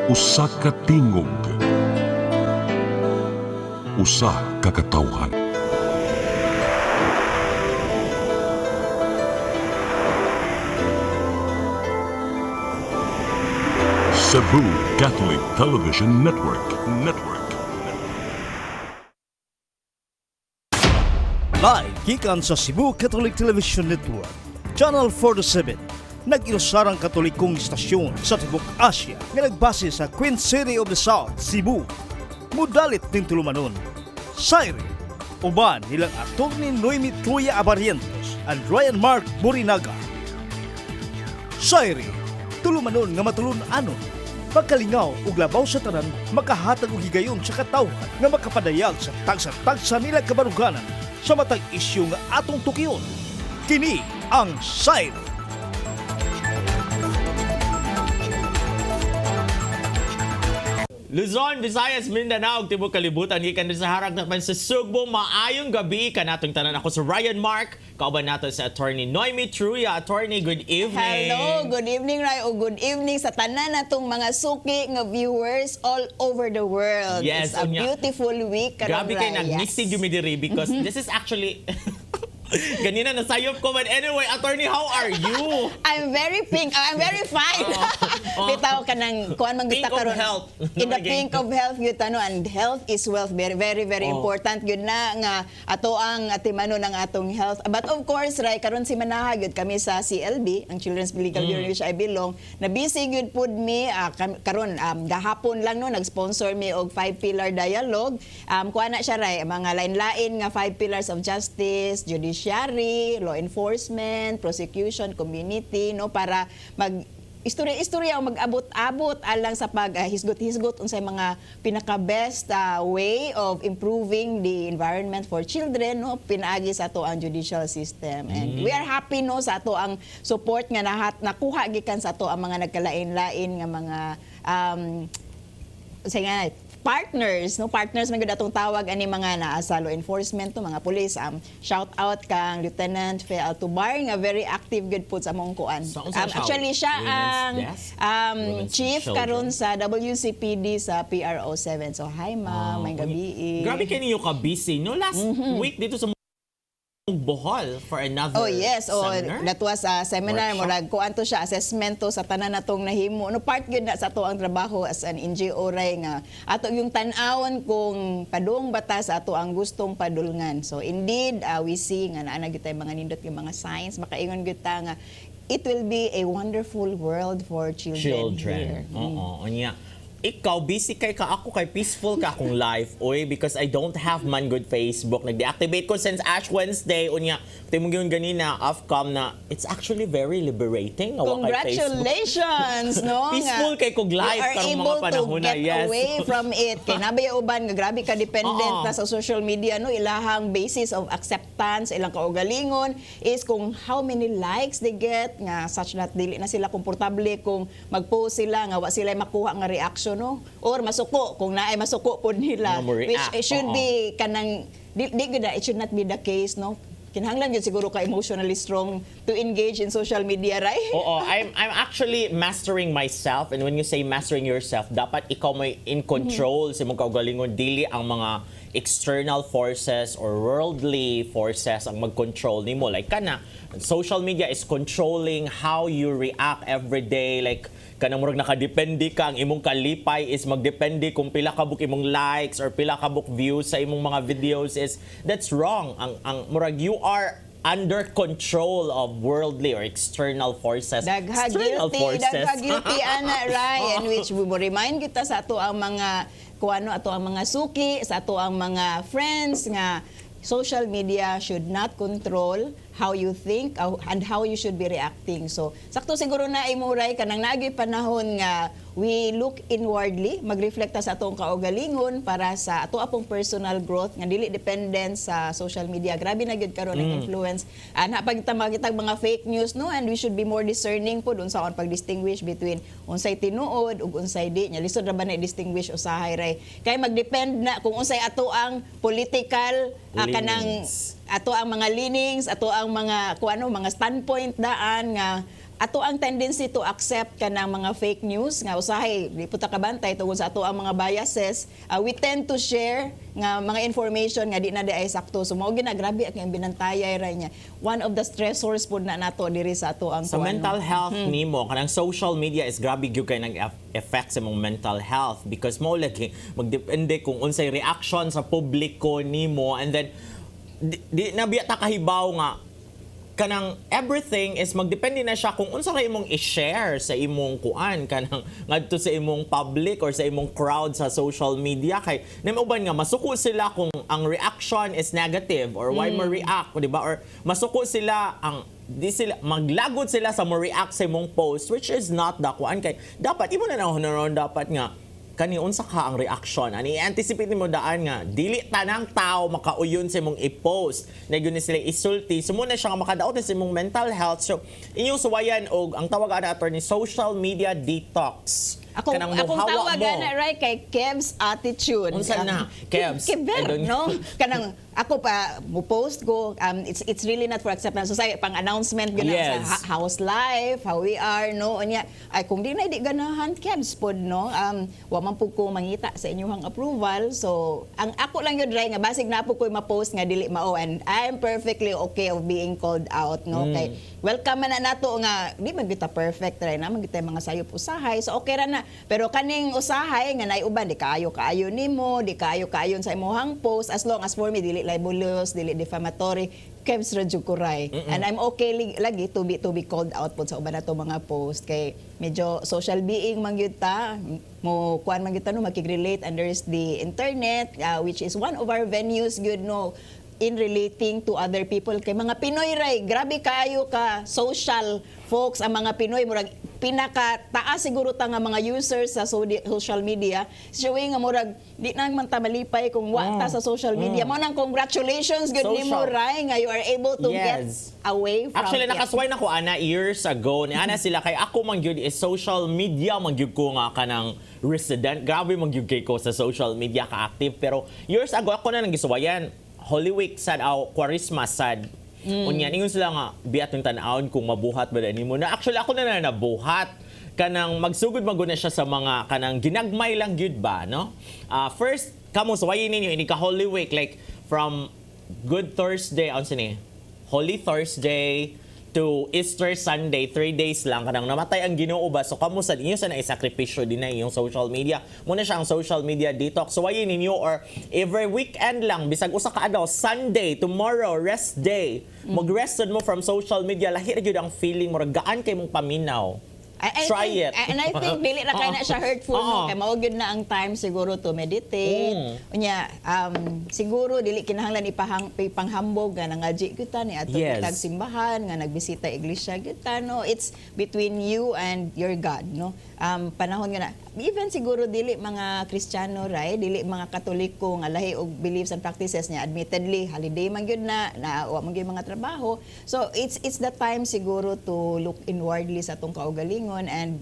Usa ka tingog, usa ka katawhan. Cebu Catholic Television Network. Live gikan sa Cebu Catholic Television Network, Channel 47. Nag-ilusarang katolikong istasyon sa Tibok Asia nga nagbase sa Queen City of the South, Cebu. Mudalit ning tulumanon, Sairi, uban nilang aktor ni Noemi Truya Abarientos and Ryan Mark Borinaga. Sairi, tulumanon nga matulun-anon, pagkalingaw ug labaw sa tanan, makahatag og higayon sa katawhan nga makapadayag sa tagsa-tagsa nila kabaruganan sa matag isyu nga atong tukiyon. Kini ang Sairi. Luzon, Visayas, Mindanao, Tibok Kalibutan, gikan din sa harag naman sa Sugbo. Maayong gabi ka natong tanan. Ako sa Ryan Mark, kauban nato sa attorney Noemi Truya. Attorney, good evening. Hello, good evening Ray, o good evening sa tanan natong mga suki nga viewers all over the world. Yes, it's a beautiful week karon. Grabe kayo nag-missing yes. Diri because this is actually ganina nasayop ko, but anyway, attorney, how are you? I'm very pink. I'm very fine. Bitaw ka ng kuan man kita karon. In the pink of health gyud ano, and health is wealth. Very important gyud na nga ato ang atimano ng atong health. But of course, Ray, karon si manaha gyud kami sa CLB, ang Children's Legal Bureau which I belong. Na busy gyud pud mi karon gahapon lang no nag-sponsor mi og 5-pillar dialogue. Kuan na siya Ray, mga lain-lain nga 5 pillars of justice, judiciary, law enforcement, prosecution, community, no, para mag istorya ang mag-abot-abot alang sa pag-hisgot-hisgot unsay mga pinaka-best way of improving the environment for children, no, pinaagi sa ato ang judicial system. And we are happy no sa ato ang support nga nakuha gikan sa ato ang mga nagkalain-lain nga mga partners man gud atong tawag ani mga naa sa law enforcement to mga police. Shout out kang Lieutenant Fe Altubar nga very active gud pud sa among kuan. Actually siya ang chief karon sa WCPD sa PRO 7. So hi ma'am, may gabi. Grabe kayo niyo ka busy no last week dito sa Bohol for another seminar? That was a seminar, murag kuan to siya, assessment to sa tanan natong nahimo. No, part gyud na sa ato ang trabaho as an NGO ray nga ato yung tan-awon kung padung batas ato ang gustong padulngan. So indeed, we see nga naa gyud tay mga nindot yung mga signs, makaingon gyud ta nga it will be a wonderful world for children. Here. Oo, nya. Ikaw, busy kay ka ako, kay peaceful ka akong life, oy, because I don't have man good Facebook. Nag-deactivate ko since Ash Wednesday. Unya, pati mo yun ganina, off-cam na, it's actually very liberating. Congratulations, no? Peaceful kay kong life karong mga panahon na, yes. You are able to get away from it. Kay nabaya uban, nga grabe ka dependent na sa social media, no? Ilahang basis of acceptance, ilang kaugalingon, is kung how many likes they get, nga such that dili na sila komportable kung mag-post sila, nga wa sila makuha nga reaction, no? Or masuko kung naay masuko pod nila, which it should be kanang it should not be the case, no? Kinahanglan gyud siguro ka emotionally strong to engage in social media, right? I'm actually mastering myself, and when you say mastering yourself, dapat ikaw may in control sa imong kaugalingon, dili ang mga external forces or worldly forces ang mag-control nimo. Like kana, social media is controlling how you react every day. Like kanang murag nakadepende ka, ang imong kalipay is magdepende kung pila ka book imong likes or pila ka book views sa imong mga videos. Is that's wrong. Ang murag you are under control of worldly or external forces. Dagha guilty ana Ryan, which we will remind kita sa ato ang mga kuano, ato ang mga suki, sa ato ang mga friends nga social media should not control how you think and how you should be reacting. So sakto siguro na imuray kanang naagay panahon nga we look inwardly, mag-reflect sa atong kaugalingon para sa ato apong personal growth nga dili dependent sa social media. Grabe na gyud karon ang influence. Napagita makita mga fake news, no, and we should be more discerning pud unsa on pag-distinguish between unsay tinuod ug unsay di. Nya lisod ra ba na distinguish usahay ray. Kay magdepend na kung unsay ato ang political kanang ato ang mga leanings, ato ang mga kuano mga standpoint daan nga ato ang tendency to accept ka ng mga fake news nga usahay di puta kabantay tungod sa ato ang mga biases, we tend to share nga mga information nga di na di ay sakto. So mao gina grabe ang binantayay ra niya. One of the stressors pud na nato diri sa ato ang Sa mental health nimo, kanang social media is grabe gyud kay nag-effect sa imong mental health because mo lagi magdepende kung unsay reaction sa publiko nimo, and then di na biya ta kahibaw nga kanang everything is magdepende na siya kung unsa ra imong i-share sa imong kuan kanang ngadto sa imong public or sa imong crowd sa social media, kay namuban nga masuko sila kung ang reaction is negative or why mo react, di ba, or masuko sila ang di sila maglagod sila sa mo react sa imong post, which is not the kuan. Kay dapat imo na nahonoron dapat nga kani unsa ka ang reaction ani anticipate mo daan nga dili tanang tao makauyon sa imong i-post na gyud sila isulti, so muna siya nga makadaot sa imong mental health. So inyong suwayan og ang tawag ana attorney social media detox. Akong tawag mo na right kay Kev's attitude. Unsa na? Kevs? Kevin, no? Kanang ako pa mo post ko, it's really not for acceptance. So say pang announcement gyud Yes. sa house life, how we are, no? Unya ay kung di na di ganahan Kevs pod, no? Wa man pud ko mangita sa inyong approval. So ang ako lang yun ray nga basig na po ko ma-post nga dili mao, and I'm perfectly okay of being called out, no? Kay welcome man na nato nga di man kita perfect ray na magita mga sayop usahay. So okay ra na. Pero kaning usahay nga nay uban di kaayo nimo, di kaayon sa imong post, as long as for me dili libelous, dili defamatory, Kevs radyo kuray. And I'm okay lagi to be called out po sa uban nato mga post kay medyo social being man gyud ta, mo kuan man gyud ta no makig-relate, and there is the internet which is one of our venues gyud no in relating to other people. Kay mga Pinoy ray, grabe kaayo ka social folks ang mga Pinoy, murag pinaka taas siguro ta nga mga users sa social media, showing nga murag di na man ta malipay kung wa ta sa social media. Mo nang congratulations good nimo ray nga you are able to get away from actually nakasway na ko ana years ago ni ana sila kay ako man gyud is social media man gyud ko nga kanang resident, grabe man gyud kay ko sa social media ka active, pero years ago ako na nang giswayan Holy Week sad aw Quaresma sad. Unya ningon sila nga biat yung tan-awon kung mabuhat ba nimo na. Actually ako na nabuhat kanang magsugod magud na siya sa mga kanang ginagmay lang gyud ba, no? First kamo suwayin ninyo ini ka Holy Week, like from Good Thursday on sini Holy Thursday to Easter Sunday, 3 days lang kanang namatay ang Ginoo ba. So kamo sa inyo sa naisakripisyo din na yung social media. Muna siya ang social media detox. So wayin ninyo or every weekend lang bisag usa ka adlaw, Sunday, tomorrow, rest day. Mag-rested mo from social media, lahi ra gyud ang feeling mo gaan kay mong paminaw. Try it. And I think dili ra kay na siya hurtful, no? Kay mao gyud na ang time siguro to meditate. Unya siguro dili kinahanglan ipanghambog nga nangaji kita ni ato kitag simbahan nga nagbisita iglesia kita, no? It's between you and your God, no? Panahon nga na even siguro dili mga Kristiyano ray, dili mga Katoliko nga lahi og beliefs and practices niya, admittedly holiday man gyud na wa man gyud mga trabaho. So it's the time siguro to look inwardly sa atong kaugalingon and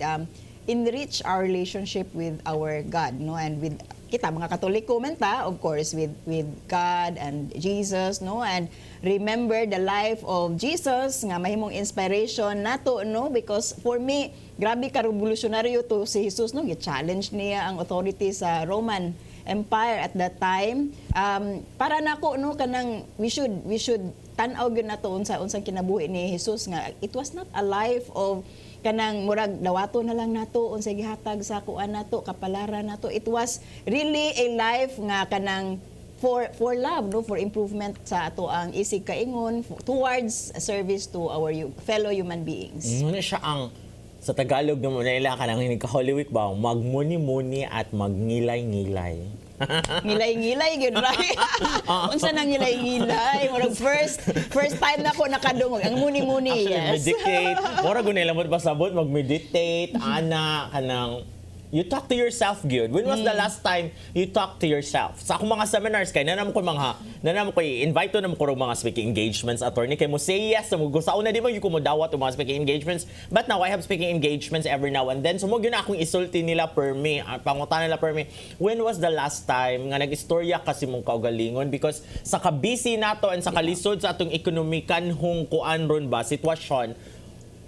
enrich our relationship with our God, no, and with kita mga Katoliko man ta, of course, with God and Jesus, no, and remember the life of Jesus nga mahimong inspiration nato, no, because for me grabe ka revolutionaryo to si Jesus, no, gi-challenge niya ang authority sa Roman Empire at that time. Para nako, no, kanang we should tan-aw gyud nato unsang kinabuhi ni Jesus nga it was not a life of kanang murag dawato na lang nato unsay gihatag sa kuan nato kapalaran nato. It was really a life nga kanang for love, no, for improvement sa ato ang isig kaingon towards service to our fellow human beings. Muna siya ang sa Tagalog naman nila kanang hinig ka Holy Week ba magmuni-muni at magngilay-ngilay. Ngilay-ngilay gyud right. Unsa nang ngilay-ngilay? Murag first time nako nakadungog ang muni-muni. Yes. Meditate. Mura gunay lamot pasabot mag-meditate ana kanang you talk to yourself good. When was the last time you talk to yourself? Sa akong mga seminars kay nanam ko invite to na ko mga speaking engagements attorney kay mo say yes sa mo gusto na di mo yung kumudawat mga speaking engagements, but now I have speaking engagements every now and then. So mo gyud na akong isulti nila per me, pangutan nila per me. When was the last time nga nag-istorya kasi mong kaugalingon, because sa ka-busy nato and sa kalisod sa atong ekonomikan hong kuan ron ba sitwasyon,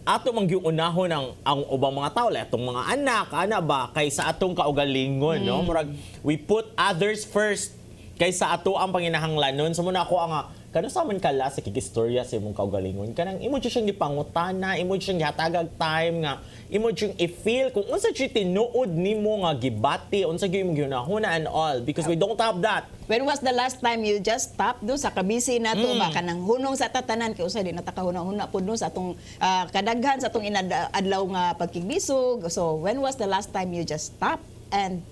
ato mang giunahon ang ubang mga tao, atong mga anak, ana ba, kaysa atong kaugalingon, no? Murag, we put others first kaysa ato ang panginahanglanon. So muna ako nga, kano sa man kala sa kikistorya sa imong kaugalingon, kanang imo siyang gipangutana, imo siyang gihatagag time nga, imo siyang i-feel kung unsa siya tinuod nimo nga gibati, unsa gyud imong ginahuna and all, because we don't have that. When was the last time you just stopped do sa kabisi nato ba kanang hunong sa tatanan kay usay di natakahuna-huna pud no sa atong kadaghan sa atong inadlaw nga pagkigbisog. So when was the last time you just stop and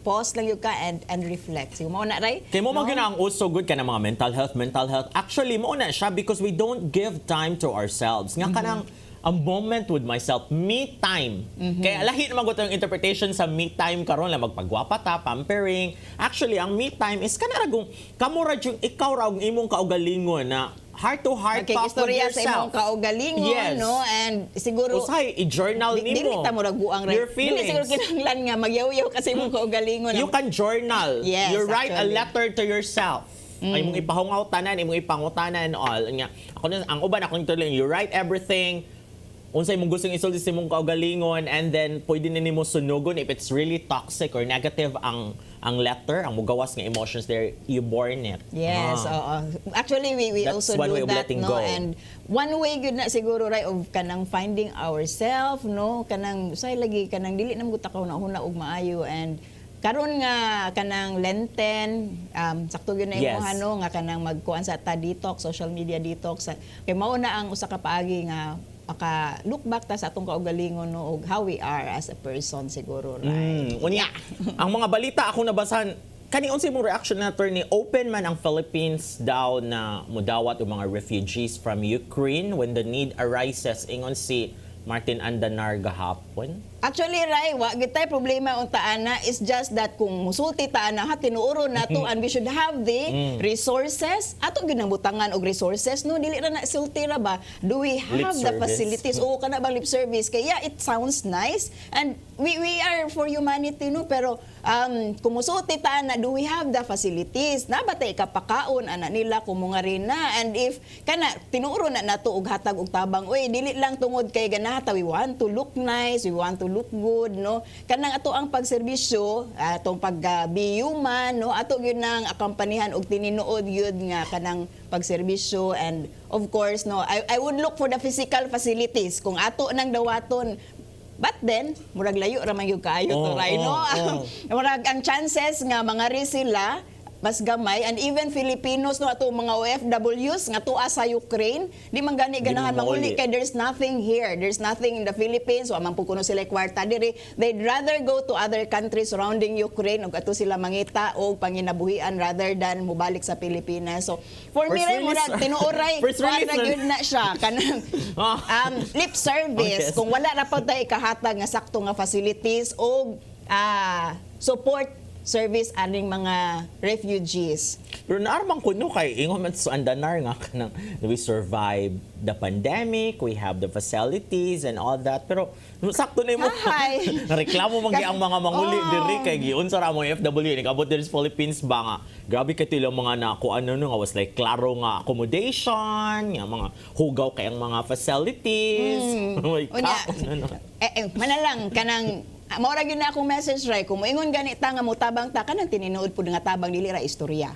pause lang yung ka and reflect? So, mo na, right? Kaya mo no? Ang uso good ka ng mga mental health. Actually, mo na siya because we don't give time to ourselves. Nga kanang a moment with myself, me time. Kaya lahi naman ko yung interpretation sa me time karon lang magpagwapa ta, pampering. Actually, ang me time is kanaragong kamura yung ikaw raw imong kaugalingon na heart to heart talk with istorya yourself. sa imong kaugalingon, yes. no? And siguro usay i-journal nimo. Dili ta mo raguang your feelings. Dili siguro kinahanglan nga magyaw-yaw kasi imong kaugalingon. You can journal. Yes, you write actually. a letter to yourself. Ay mong ipahungaw tanan, imong ipangutana and all. Nga ako ang uban ako nito you write everything. Unsay mong gustong isulti sa imong kaugalingon, and then pwede na nimo sunugon if it's really toxic or negative ang letter, ang mugawas nga emotions there, you born it. Yes, actually we That's also one way do of that, letting no? go. And one way gyud na siguro right of kanang finding ourselves, no? Kanang say lagi kanang dili nam gutakaw na huna og maayo, and karon nga kanang Lenten, sakto gyud na Yes. imo no nga kanang magkuan sa ta detox, social media detox. Kay mao na ang usa ka paagi nga maka look back ta sa atong kaugalingon no og how we are as a person siguro, right? Unya, ang mga balita akong nabasahan, kani unsay mong reaction na attorney, open man ang Philippines daw na mudawat og mga refugees from Ukraine when the need arises, ingon si Martin Andanar gahapon. Actually, Ray, wa gitay problema unta ana, is just that kung musulti ta ana ha tinuoro nato and we should have the resources ato ginabutangan og resources no dili ra na sulti ra ba, do we have Lip the service. facilities o kana bang lip service kay yeah, it sounds nice and we are for humanity no, pero kung musulti ta ana, do we have the facilities na batay kapakaon ana nila kung mga rin na, and if kana tinuoro na nato og hatag og tabang, oy dili lang tungod kay ganata we want to look nice, we want to look good, no? Kanang ato ang pagserbisyo, atong be human, no? Ato gyud nang akampanihan og tininuod gyud nga kanang pagserbisyo, and of course, no, I would look for the physical facilities kung ato nang dawaton. But then, murag layo ra man gyud kaayo to, right, no? Murag ang chances nga mangari sila mas gamay, and even Filipinos no ato mga OFWs nga tuwa sa Ukraine, di man gani ganahan manguli kay there's nothing here, there's nothing in the Philippines, wa man pukuno sila kwarta diri, they'd rather go to other countries surrounding Ukraine ug ato sila mangita og panginabuhian rather than mubalik sa Pilipinas. So for me ray murag tinuoray wala gyud na siya kanang lip service, kung wala ra pa tay kahatag nga sakto nga facilities og support service aning mga refugees. Pero naarmang kuno kay ingon man sa Andanar nga kanang we survive the pandemic, we have the facilities and all that. Pero sakto na mo. Reklamo man ang mga manguli diri kay giun sa ramong FW ni kabot diri sa Philippines ba nga. Grabe kay tila mga na ko ano nga was like klaro nga accommodation, nga mga hugaw kay ang mga facilities. Manalang kanang maura gyud na akong message ray kung moingon ganita nga motabang ta kanang tininuod pud nga tabang dili ra istorya.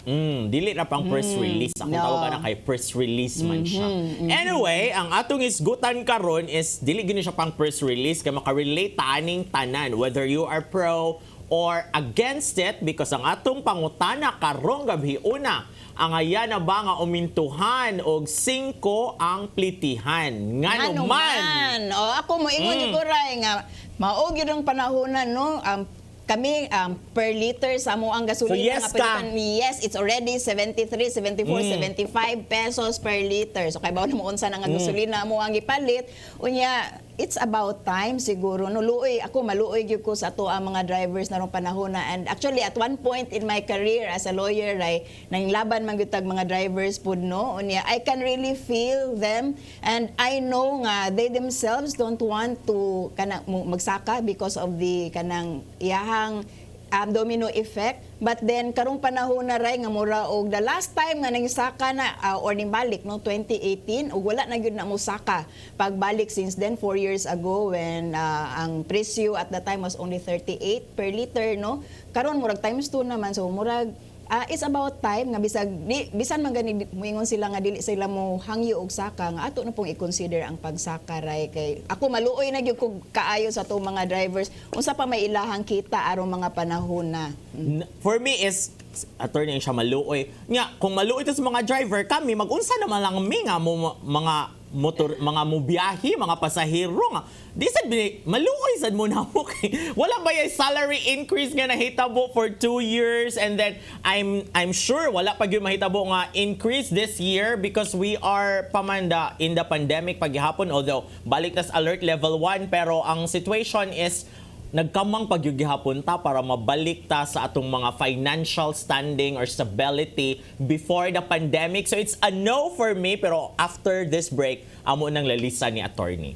Dili ra pang press release. Ako tawag na kay press release man siya. Anyway, ang atong isgutan karon is dili gyud siya pang press release kay maka-relate ta aning tanan whether you are pro or against it, because ang atong pangutana karong gabi una, ang aya na ba nga umintuhan og 5 ang plitihan ngano man. Ako mo ingon gyud ko ray nga mao gyud ang panahonan no, kami per liter sa mo ang gasolina so yes nga palitan. Yes, it's already 73, 74, 75 pesos per liter. So kay bawo na mo unsa nga gasolina mo ang gipalit. Unya, it's about time siguro no, luoy ako maluoy gyud ko sa ato ang mga drivers narong panahon na, and actually at one point in my career as a lawyer ay nanglaban man gyud tag mga drivers pud no. Unya, I can really feel them, and I know nga they themselves don't want to kanang magsaka because of the kanang iyahang domino effect, but then karong panahon na ray nga mura og the last time nga nangisaka na or nimbalik no 2018 ug wala na gyud na mo saka pagbalik since then 4 years ago when ang presyo at that time was only 38 per liter no, karon murag times 2 naman, so murag it's about time nga bisan man gani moingon sila nga dili sila mo hangyo og saka nga ato na pong i-consider ang pagsaka ray kay ako maluoy na gyud ko kaayo sa atong mga drivers unsa pa may ilahang kita arong mga panahon na. For me is attorney siya maluoy. Nga kung maluoy to sa mga driver kami magunsa naman lang mi nga mga motor, mga mubiyahe, mga pasahero nga. Di sad maluoy sad mo na mo kay wala ba yung salary increase nga nahitabo for 2 years and then I'm sure wala pa gyud mahitabo nga increase this year because we are pamanda in the pandemic paghihapon, although balik tas alert level 1 pero ang situation is nagkamang pagyugihapon ta para mabalik ta sa atong mga financial standing or stability before the pandemic. So it's a no for me, pero after this break, amo nang lalisa ni attorney.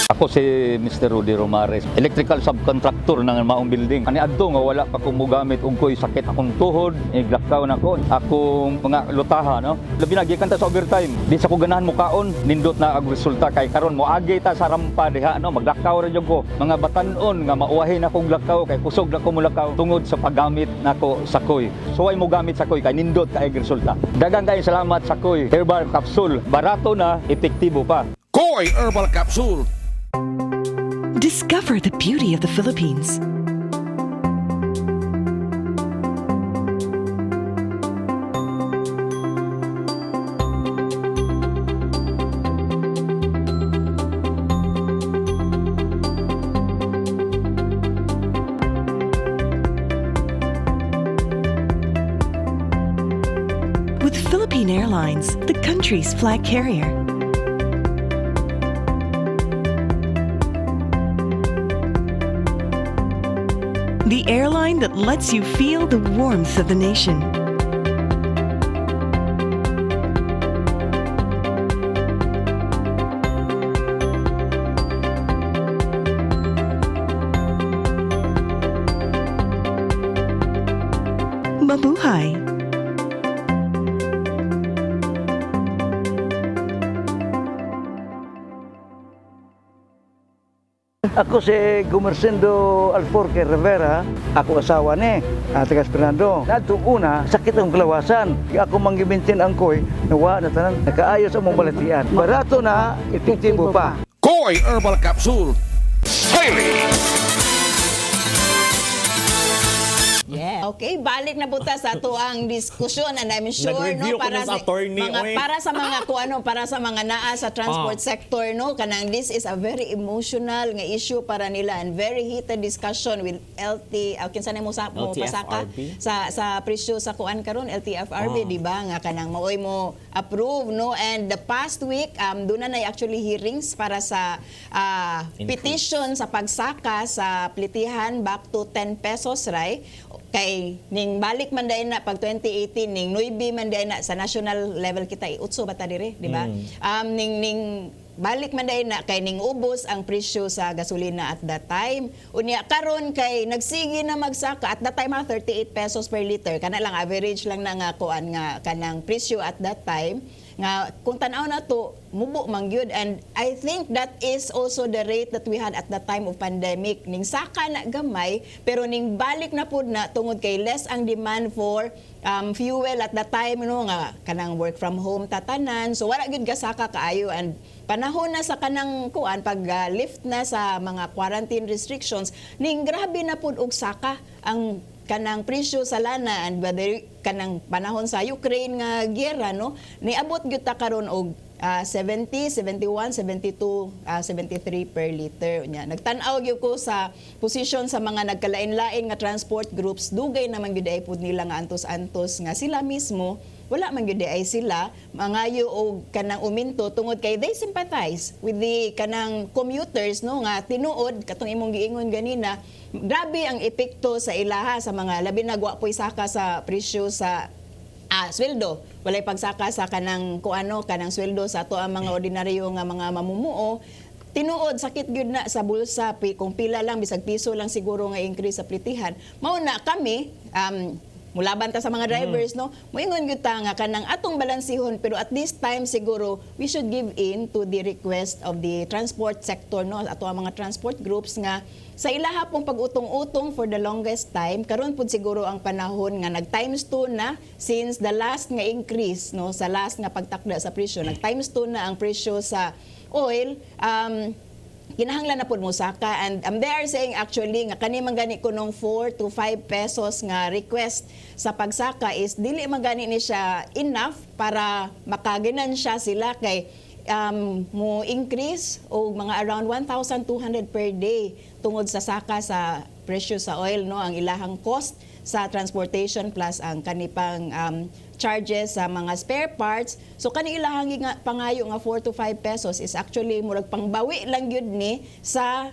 Ako si Mr. Rudy Romares, electrical subcontractor ng maong building. Ani adto nga wala pa ko mogamit og koy sakit akong tuhod, iglakaw na ko. Akong mga lutaha no. Labi na gikan ta sa overtime. Di sa ko ganahan mo kaon, nindot na ang resulta kay karon mo agi ta sa rampa diha no, maglakaw ra jud ko. Mga batan-on nga mauwahin akong lakaw kay kusog na ko mulakaw tungod sa paggamit nako sa koy. So ay mo gamit sa koy kay nindot kay resulta. Daghang kay salamat sa koy herbal capsule. Barato na, epektibo pa. Koy Herbal Capsule. Discover the beauty of the Philippines. With Philippine Airlines, the country's flag carrier. The airline that lets you feel the warmth of the nation. Mabuhay! Ako si Gumersindo Alforque Rivera, ako asawa ni Tagas Fernando. Nadto una, sakit ang kalawasan. Ako manggibintin ang koy, nawa na tanan, nakaayos ang mong balatian. Barato na, epektibo pa. Koy Herbal Capsule. Yeah. Okay, balik na buta sa ato ang diskusyon and I'm sure Nag-review no ko na sa attorney, oy. para sa mga para sa mga naa sa transport sector no kanang this is a very emotional nga issue para nila and very heated discussion with LT kinsa na mo pasaka sa presyo sa kuan karon LTFRB di ba nga kanang maoy mo approve no, and the past week doon na actually hearings para sa petition sa pagsaka sa plitihan back to 10 pesos ray kay ning balik man day na pag 2018 ning 9 man day na sa national level kita utso bata dire di ba ning balik man day na kay ning ubos ang presyo sa gasolina at that time unya karon kay nagsige na magsaka at that time 38 pesos per liter kana lang average lang na nga kuan nga kanang presyo at that time nga kung tan-aw na to mubo man gyud, and I think that is also the rate that we had at the time of pandemic ning saka na gamay pero ning balik na pud na tungod kay less ang demand for fuel at that time no nga kanang work from home tatanan, so wala gyud gasaka kaayo, and panahon na sa kanang kuan pag lift na sa mga quarantine restrictions ning grabe na pud og saka ang kanang presyo sa lana, and whether kanang panahon sa Ukraine nga giyera no niabot gyud ta karon og 70, 71, 72, 73 per liter nya. Nagtan-aw gyud ko sa position sa mga nagkalain-lain nga transport groups, dugay naman gyud ay pud nila nga antos-antos nga sila mismo wala man gyud ay sila mangayo og kanang uminto tungod kay they sympathize with the kanang commuters no nga tinuod katong imong giingon ganina, grabe ang epekto sa ilaha sa mga labi na gwapoy saka sa presyo sa sweldo. Walay pagsaka sa kanang kuano kanang sweldo sa ato ang mga ordinaryo nga mga mamumuo. tinuod sakit gyud na sa bulsa kung pila lang bisag piso lang siguro nga increase sa plitihan. Mao na kami mulaban ta sa mga drivers, no? Moingon gyud ta nga kanang atong balansihon, pero at this time siguro we should give in to the request of the transport sector, no? Ato ang mga transport groups nga sa ilaha pong pag-utong-utong for the longest time, karon pud siguro ang panahon nga nag times 2 na since the last nga increase, no, sa last nga pagtakda sa presyo, nag times 2 na ang presyo sa oil. Kinahanglan na po mo saka, and they are saying actually nga kani man gani ko nung 4 to 5 pesos nga request sa pagsaka is dili man gani ni siya enough para makaginansya sila kay mo increase o mga around 1,200 per day tungod sa saka sa presyo sa oil, no, ang ilahang cost sa transportation plus ang kanipang charges sa mga spare parts. So kani ilahang nga pangayo nga 4 to 5 pesos is actually murag pangbawi lang gyud ni sa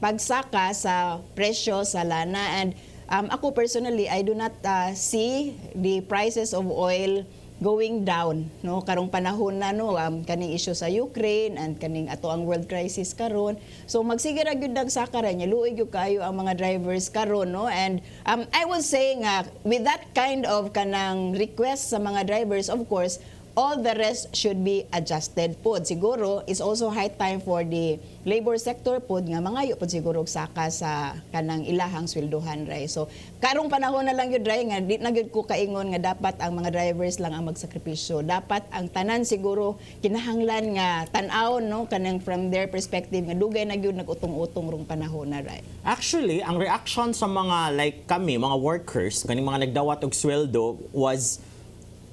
pagsaka sa presyo sa lana. And ako personally, I do not see the prices of oil going down, no, karong panahon na, no, kaning issue sa Ukraine and kaning ato ang world crisis karon. So magsige ra gyud nagsaka ra nya, luoy gyud kayo ang mga drivers karon, no. And I was saying with that kind of kanang request sa mga drivers, of course all the rest should be adjusted pod. Siguro is also high time for the labor sector pod nga mangayo pod siguro og saka sa kanang ilahang sweldohan, ray. So karong panahon na lang gyud, ray, nga di na gyud ko kaingon nga dapat ang mga drivers lang ang magsakripisyo. Dapat ang tanan siguro kinahanglan nga tan-awon, no, kanang from their perspective nga dugay na gyud nag-utong-utong rong panahon na, ray. Actually, ang reaction sa mga like kami, mga workers, kaning mga nagdawat og sweldo was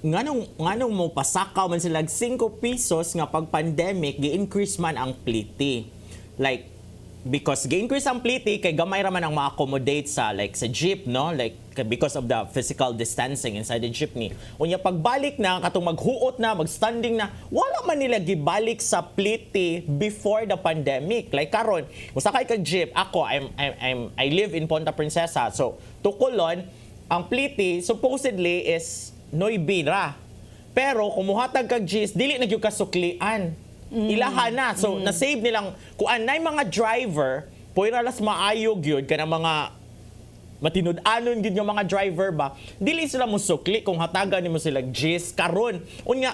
nganong mo pasakaw man sila 5 pesos nga pag pandemic gi-increase man ang pliti. Like because gi-increase ang pliti kay gamay ra man ang ma-accommodate sa like sa jeep, no, like because of the physical distancing inside the jeepney. Unya pagbalik na katong maghuot na, magstanding na, wala man nila gibalik sa pliti before the pandemic. Like karon, musakay kag jeep, ako I live in Ponta Princesa. So tukulon ang pliti supposedly is noybira. Pero kumuhatag kag G's, dili na gyud kasuklian. Ilaha na. So na-save nilang kuan nay mga driver, puwera las maayog gyud kanang mga matinud-anon gyud nga mga driver ba. Dili sila mo sukli kung hatagan nimo sila G's karon. Unya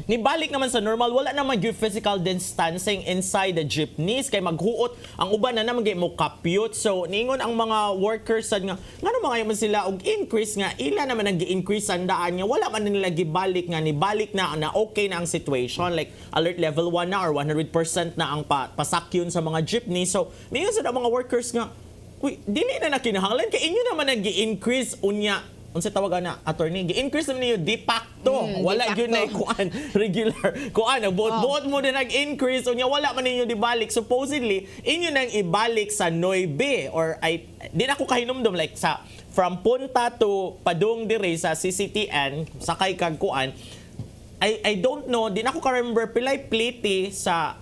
nibalik naman sa normal, wala naman yung physical distancing inside the jeepneys kay maghuot ang uban na naman mo kapyot. So niingon ang mga workers sad nga ngano mga man sila og increase nga ila naman ang gi-increase ang daan niya, wala man nila gibalik nga nibalik na okay na ang situation, like alert level 1 na or 100% na ang pasakyon sa mga jeepney. So niingon sa mga workers nga dili na kinahanglan kay inyo naman ang gi-increase unya unsa tawag na attorney gi-increase naman niyo de facto, wala gyud na kuan regular kuan buot mo din nag-increase unya wala man ninyo dibalik. Supposedly inyo nang ibalik sa Noybe or di na ko kahinumdum like sa from Punta to Padung dire sa CCTN sakay kag kuan. I don't know, di na ko ka-remember pilay pliti sa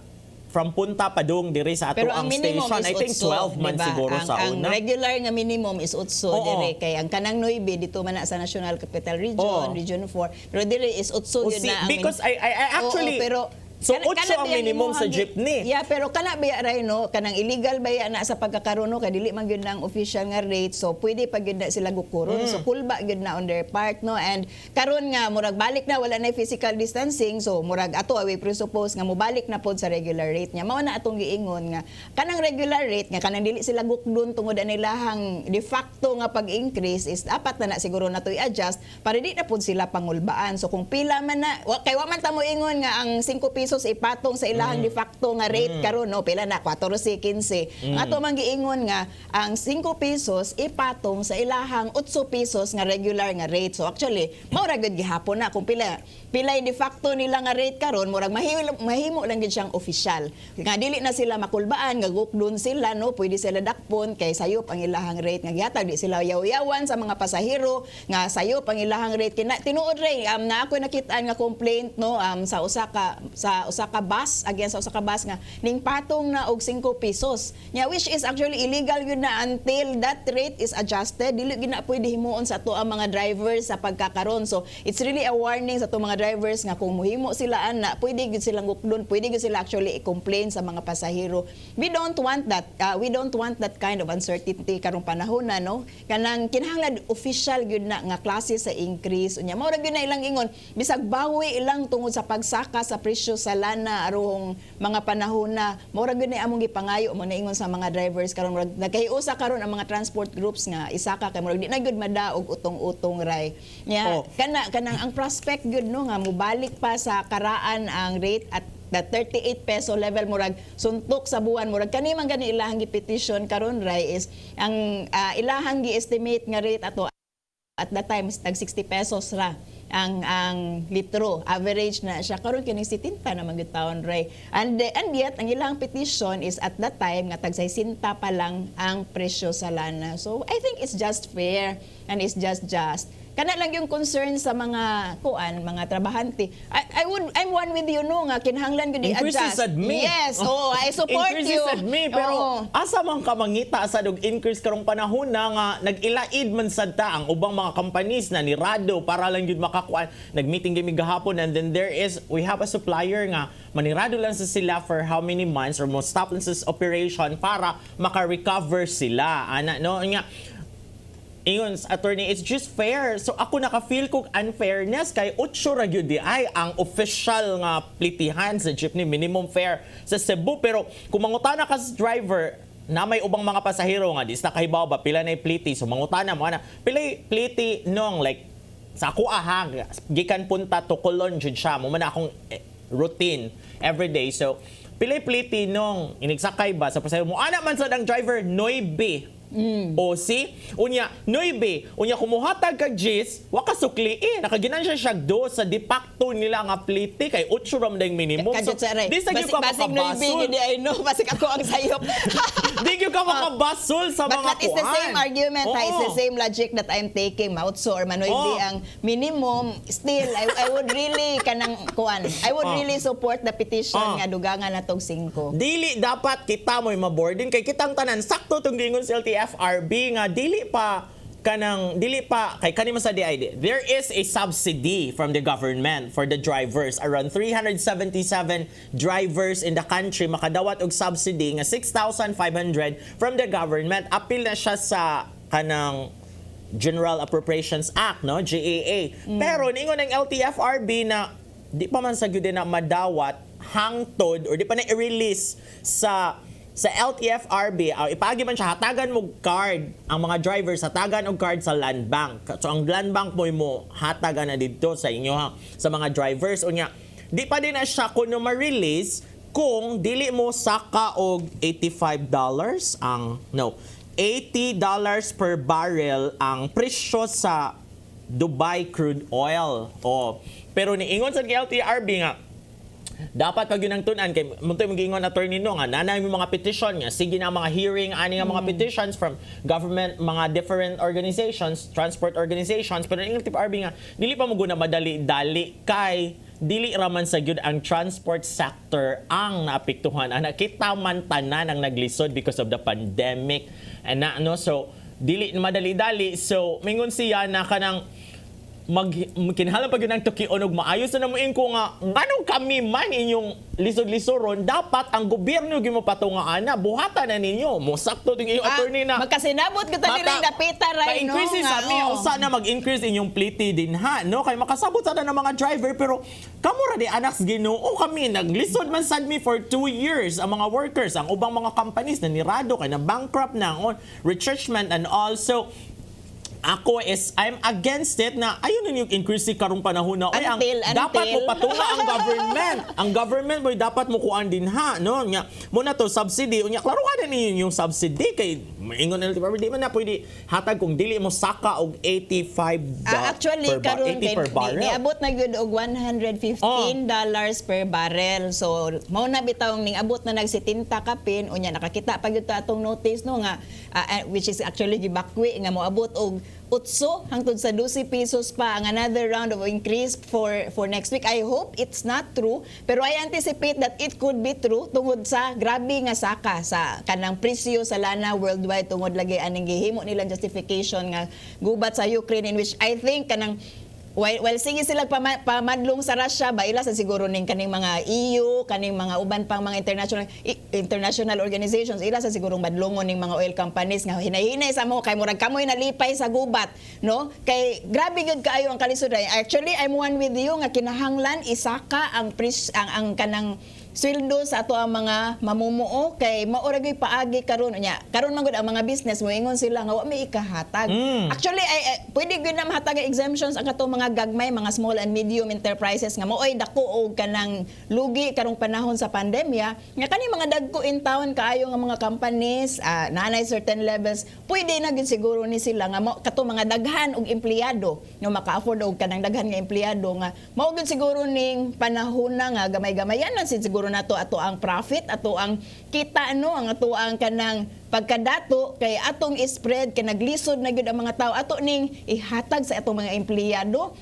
from Punta Padung dire sa ato ang station. I think 12 man siguro sa una. Ang regular nga minimum is 8 dire kay ang kanang Noybe dito man na sa National Capital Region, Region 4. Pero dire is 8 yun na ang because I actually pero so 8 ang minimum sa jeepney. Yeah, pero kana biya ray, no, kanang illegal baya na sa pagkakaroon, no, kay dili man gyud na ang official nga rate. So pwede pa gyud na sila gukuron. So kulba gyud na on their part, no. And karon nga murag balik na wala na physical distancing. So murag ato we presuppose nga mobalik na pod sa regular rate niya. Mao na atong giingon nga kanang regular rate nga kanang dili sila gukdon tungod ani lahang de facto nga pag-increase is dapat na siguro na to i-adjust para di na pod sila pangulbaan. So kung pila man na kay wa man ta mo ingon nga ang 5 pesos ipatong sa ilahang de facto nga rate karon, no, pila na 14.15. Ato man giingon nga ang 5 pesos ipatong sa ilahang 8 pesos nga regular nga rate. So actually mao ra gyud gihapon na kung pila de facto nila nga rate karon, murag mahimo lang gyud siyang official. Nga dili na sila makulbaan, nga gukdon sila, no, pwede sila dakpon kay sayop ang ilahang rate nga gihatag, di sila yaw-yawan sa mga pasahero nga sayop ang ilahang rate. Tinuod ray na ako nakitaan nga complaint, no, sa usa ka sa usa ka bus against sa usa ka bus nga ning patong na og 5 pesos. Nya which is actually illegal yun na until that rate is adjusted. Dili gyud na pwede himuon sa ato ang mga drivers sa pagkakaron. So it's really a warning sa ato mga drivers nga kung muhimo sila ana, pwede gyud silang gukdon, pwede gyud sila actually i-complain sa mga pasahero. We don't want that. We don't want that kind of uncertainty karong panahon na, no? Kanang kinahanglan official gyud na nga klase sa increase. Unya mao ra gyud na ilang ingon, bisag bawi ilang tungod sa pagsaka sa presyo sa lana aron mga panahon na mao ra gyud na among gipangayo mo na ingon sa mga drivers karon murag nagkaiusa karon ang mga transport groups nga isaka kay murag di na gyud madaog utong-utong ray. Nya kanang ang prospect gyud no nga mobalik pa sa karaan ang rate at the 38 peso level murag suntok sa buwan murag kani man gani ilahang gi-petition karon ray is ang ilahang gi-estimate nga rate ato at that time tag 60 pesos ra ang litro average na siya karon kini 70 na mga taon ray and yet ang ilang petition is at that time nga tag 60 pa lang ang presyo sa lana. So I think it's just fair and it's just kana lang yung concern sa mga mga trabahante. I'm one with you no nga kinahanglan gyud i-adjust. Increases sad me. Yes, I support you. Increases sad me pero asa man ka mangita sa og increase karong panahon na nga nag-ilaid man sad ta ang ubang mga companies na ni Rado para lang gyud makakuan. Nag-meeting kami gahapon and then we have a supplier nga manirado lang sa sila for how many months or mo stop lang sa operation para maka-recover sila. Ana no nga ingon attorney, it's just fair. So ako naka-feel kog unfairness kay 8 ra gyud di ay ang official nga plitihan sa jeepney minimum fare sa Cebu pero kung mangutana ka sa driver na may ubang mga pasahero nga di sa kahibaw ba pila na pliti so mangutana mo ana pila pliti nong like sa ako gikan punta to Colon jud siya mo man akong routine every day so pila pliti nong inigsakay ba sa pasahero mo ana man sad ang driver 9 O si unya 9 unya kumuhatag kag Gis wa ka sukli nakaginan siya do sa de facto nila nga plite kay 8 ram dayng minimum so di sa gyud ka makabasol di I know basig ako ang sayop di gyud ka makabasol sa mga kuan. But it's the same argument it's the same logic that I'm taking mautso or manoydi ang minimum still I would really kanang kuan I would really support the petition nga dugangan natog 5 dili dapat kita mo'y maboarding kay kitang tanan sakto tong gingon sa LTFRB nga dili pa kay kanima sa DID. There is a subsidy from the government for the drivers. Around 377 drivers in the country makadawat og subsidy nga 6,500 from the government. Apil na siya sa kanang General Appropriations Act, no? GAA. Pero niingon ng LTFRB na di pa man sa gyud na madawat hangtod or di pa na i-release sa LTFRB, ipagi man siya, hatagan mo card, ang mga drivers, hatagan og card sa land bank. So ang land bank mo hatagan na dito sa inyo sa mga drivers. Unya, di pa din na siya kuno ma-release kung dili mo saka og $85 $80 per barrel ang presyo sa Dubai crude oil. Pero niingon sa LTFRB nga, dapat pag yun ang tunan kay muntoy mag-ingon attorney no nga nanay mo mga petition nga sige na mga hearing ani nga mga petitions from government mga different organizations transport organizations pero ang LTFRB nga dili pa mo guna madali-dali kay dili raman sa gyud ang transport sector ang naapektuhan ana kita man tanan ang naglisod because of the pandemic and so dili madali-dali so mingon siya na kanang kinahanglan pag yun ang tukion og maayos na namuin ko nga nganong kami man inyong lisod-lisoron dapat ang gobyerno gyud mo patungaan na buhatan na ninyo mo sakto ting inyong attorney na magkasinabot ka tani ring dapita right no increase sa mi usa na mag-increase inyong pliti din no kay makasabot sa ng mga driver pero kamo ra di anak Ginoo kami naglisod man sad mi for 2 years ang mga workers ang ubang mga companies na nirado kay na bankrupt na retrenchment and also I'm against it na ayun yung increase karong panahon na dapat mo patunga ang government. Ang government mo dapat mo kuan din no nya muna to subsidy unya klaro ka ninyo yung subsidy kay maingon na di man na pwede hatag kung dili mo saka og $85 actually karon per barrel. Niabot na gyud og $115 per barrel. So mao na bitaw ning abot na nag 70 kapin unya nakakita pa gyud ta atong notice no nga which is actually gibakwi nga moabot og 8 hangtod sa 12 pesos pa ang another round of increase for next week. I hope it's not true, pero I anticipate that it could be true tungod sa grabe nga saka sa kanang presyo sa lana worldwide tungod lagi aning gihimo nilang justification nga gubat sa Ukraine, in which I think kanang while sige sila pamadlong sa Russia, ba ila sa siguro ning kaning mga EU, kaning mga uban pang mga international organizations, ila sa siguro madlongon ning mga oil companies nga hinay-hinay sa mo kay murag kamoy nalipay sa gubat, no? Kay grabe gud kaayo ang kalisod. Actually, I'm one with you nga kinahanglan isaka ang kanang sweldo sa ato ang mga mamumuo kay maura gyud paagi karon nya. Karon man gud ang mga business mo ingon sila nga wa may ikahatag. Actually, pwede gyud na mahatag exemptions ang katong mga gagmay, mga small and medium enterprises nga maoy dako og kanang lugi karong panahon sa pandemya. Nga kani mga dagko in town kaayo nga mga companies nanay certain levels, pwede na gyud siguro ni sila nga katong mga daghan og empleyado nga maka-afford og kanang daghan nga empleyado nga mao gyud siguro ning panahon na nga gamay-gamayan lang siguro nato ato ang profit, ato ang kita ang ato ang kanang pagkadato kay atong spread kay naglisod na gyud ang mga tao ato ning ihatag sa atong mga empleyado.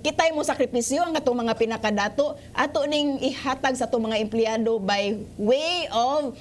Kitay mo sakripisyo ang atong mga pinakadato ato ning ihatag sa atong mga empleyado by way of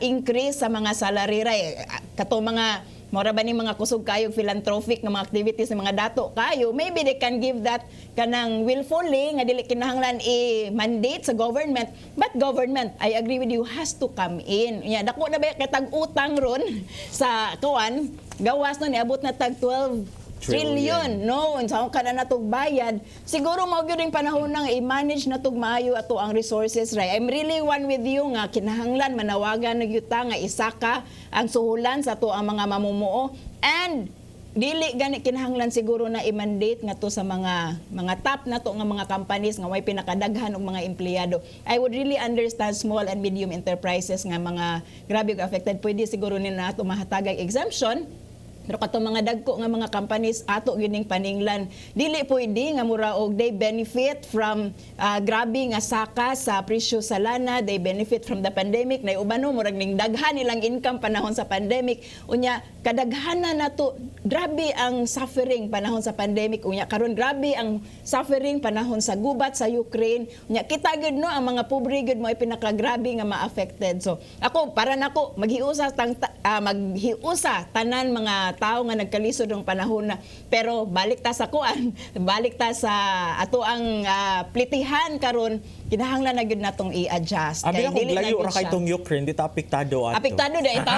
increase sa mga salary ray. Katong mga mora ba ni mga kusog kayo philanthropic nga mga activities ng mga dato kayo, maybe they can give that kanang willfully nga dili kinahanglan i-mandate sa government, but government, I agree with you, has to come in. Dako na ba katag utang ron sa kuan gawas no niabot na tag 12 trillion, no? Unsa ka na natog bayad. Siguro mao gyud ning panahon nang i-manage natog maayo ato ang resources ray. I'm really one with you nga kinahanglan manawagan na gyud ta nga isaka ang suhulan sa ato ang mga mamumuo, and dili gani kinahanglan siguro na i-mandate nga to sa mga top na to nga mga companies nga may pinakadaghan og mga empleyado. I would really understand small and medium enterprises nga mga grabe ka affected, pwede siguro nila ato mahatagay exemption. Pero katong mga dagko nga mga companies ato gining paninglan, dili pwede nga mura og they benefit from grabe nga saka sa presyo sa lana, they benefit from the pandemic, na uban no murag ning daghan nilang income panahon sa pandemic, unya kadaghanan nato grabe ang suffering panahon sa pandemic, unya karon grabe ang suffering panahon sa gubat sa Ukraine, unya kita gud no ang mga pobre gud mo ay pinakagrabe nga ma-affected. So ako para nako maghiusa tanan mga tao nga nagkalisod ng panahon na, pero balik ta sa kuan, balik ta sa ato ang plitihan karon, kinahanglan na gyud natong i-adjust. Abi ako layo ra kay tong Ukraine, di ta apektado ato. Apektado da ito.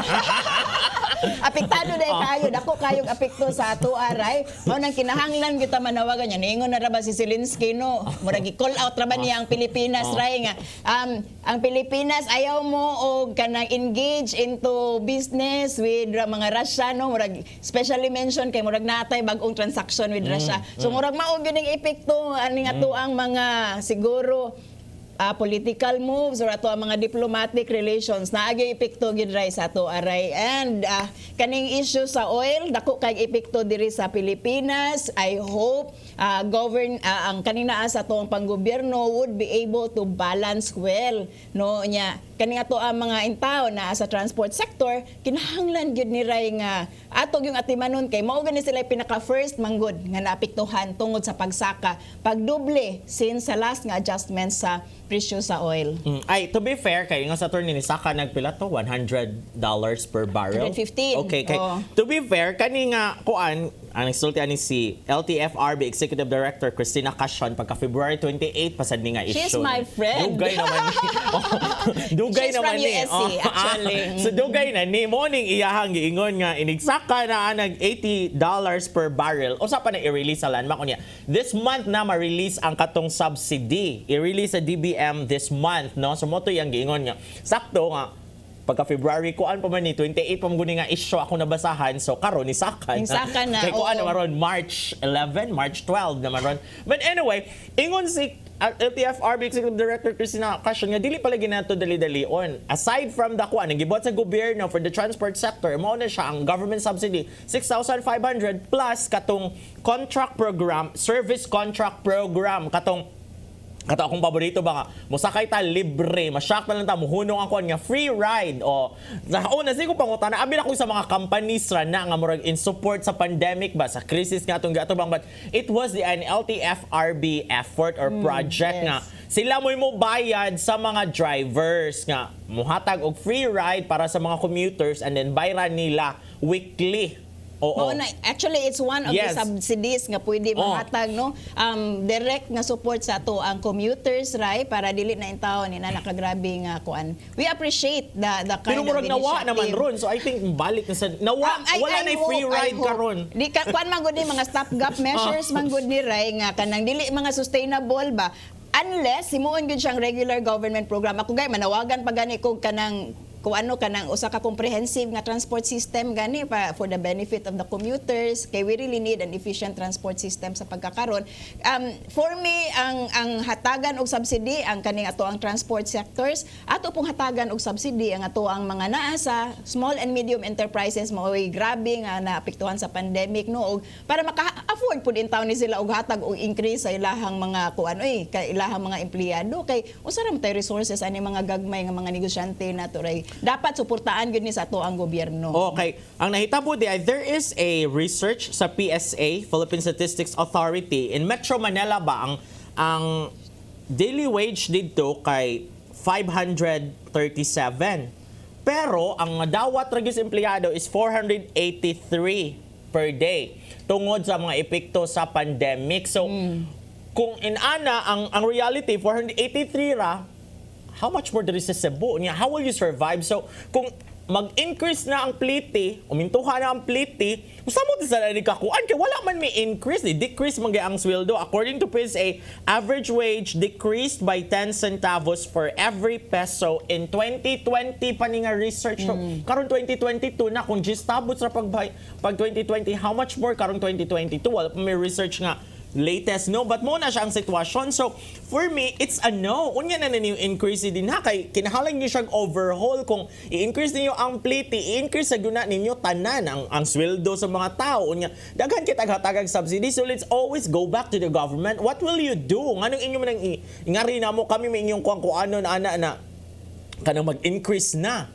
Apektado dai kayo, dako kayong apekto sa ato aray. Mao nang kinahanglan kita manawagan niya. Ningon na ra ba si Zelensky no? Murag i-call out ra ba niya ang Pilipinas ray nga ang Pilipinas ayaw mo og kanang engage into business with mga Russia no? Murag especially mention kay murag natay bag-ong transaction with Russia. So murag mao gyud ning epekto ani ato ang mga siguro political moves or ato ang mga diplomatic relations na agi epekto gid ray sa ato aray. And kaning issue sa oil dako kay epekto diri sa Pilipinas. I hope ang kanina sa ato ang panggobyerno would be able to balance well no nya kaning ato ang mga intaw na sa transport sector, kinahanglan gyud ni ray nga ato yung atimanon kay mao gani sila pinaka first manggod nga naapektuhan tungod sa pagsaka pagdoble since sa last nga adjustment sa presyo sa oil. Ay, to be fair, kay nga sa turn ni Saka nagpila to $100 per barrel. 115. Okay, kay to be fair, kani nga kuan ang nagsulti ani si LTFRB Executive Director Christina Cashon pagka February 28 pasad ni nga issue. She's my friend. Dugay naman ni. Dugay She's naman from ni. USC, actually. So dugay na ni morning iyahang giingon nga inigsaka na nag $80 per barrel. Usa pa na i-release sa landmark unya. This month na ma-release ang katong subsidy. I-release sa DBM this month, no? So mo to yang giingon nga. Sakto nga pagka February kuan pa man ni 28 pa guni nga issue ako nabasahan, so karon ni Saka na. Kay kuan naman ron March 11, March 12 naman ron. But anyway, ingon si LTFRB Executive Director Christina Cashon nga dili pala ginato dali-dali on. Aside from the kuan ang gibot sa gobyerno for the transport sector, mao na siya ang government subsidy 6,500 plus katong contract program, service contract program katong Kato akong paborito ba nga, musakay ta libre, masyak na lang ta, muhunong ako nga free ride. O, na sigo pangutana, abi na ko sa mga companies ra na nga murag in support sa pandemic ba, sa crisis nga itong gato bang, but it was the NLTFRB effort or project yes. nga. Sila mo bayad sa mga drivers nga, muhatag og free ride para sa mga commuters and then bayran nila weekly. Oo. Actually, it's one of Yes. the subsidies nga pwede mahatag, no? Direct nga support sa ato ang commuters, right? Para dili na in taon ni nakagrabe nga kuan. We appreciate the kind Pero of murag nawa initiative. naman ron. So I think balik na sa nawa, wala na free ride karon. Di ka kuan man gud ni mga stopgap measures man gud ni Ray nga kanang dili mga sustainable ba unless himuon gud siyang regular government program. Ako gay manawagan pa gani ko kanang kanang usa ka comprehensive nga transport system gani pa for the benefit of the commuters kay we really need an efficient transport system sa pagkakaron. For me ang hatagan og subsidy ang kaning ato ang transport sectors, ato pong hatagan og subsidy ang ato ang mga naa sa small and medium enterprises mao'y grabe nga naapektuhan sa pandemic, no, og para maka-afford pud in taon ni sila og hatag og increase sa ilahang mga kay ilahang mga empleyado kay usa ra man tay resources ani mga gagmay nga mga negosyante nato ray dapat suportaan gyud ni sa ato ang gobyerno. Okay. Ang nahitabo di ay there is a research sa PSA, Philippine Statistics Authority, in Metro Manila ba ang daily wage dito kay 537. Pero ang dawat ragis empleyado is 483 per day tungod sa mga epekto sa pandemic. So kung inana ang reality 483 ra, how much more there is sa Cebu? How will you survive? So, kung mag-increase na ang pliti, umintuha na ang pliti, usamo din sa nalikakuan, kaya wala man may increase, decrease man ang sweldo. According to PSA, average wage decreased by 10 centavos for every peso in 2020 pa ni nga research. So, karon 2022 na, kung gistabot sa pag 2020, how much more karon 2022? Wala pa may research nga latest, no? But mo na siya ang sitwasyon. So, for me, it's a no. Unya na ninyo increase din ha. Kay kinahalang niyo siyang overhaul. Kung i-increase ninyo ang pliti, i-increase sa guna ninyo tanan ang sweldo sa mga tao. Unya, daghan kitag-hatagag subsidy. So, let's always go back to the government. What will you do? Anong inyo man ang ingari na mo kami may inyong kuang-kuano na kanang mag-increase na.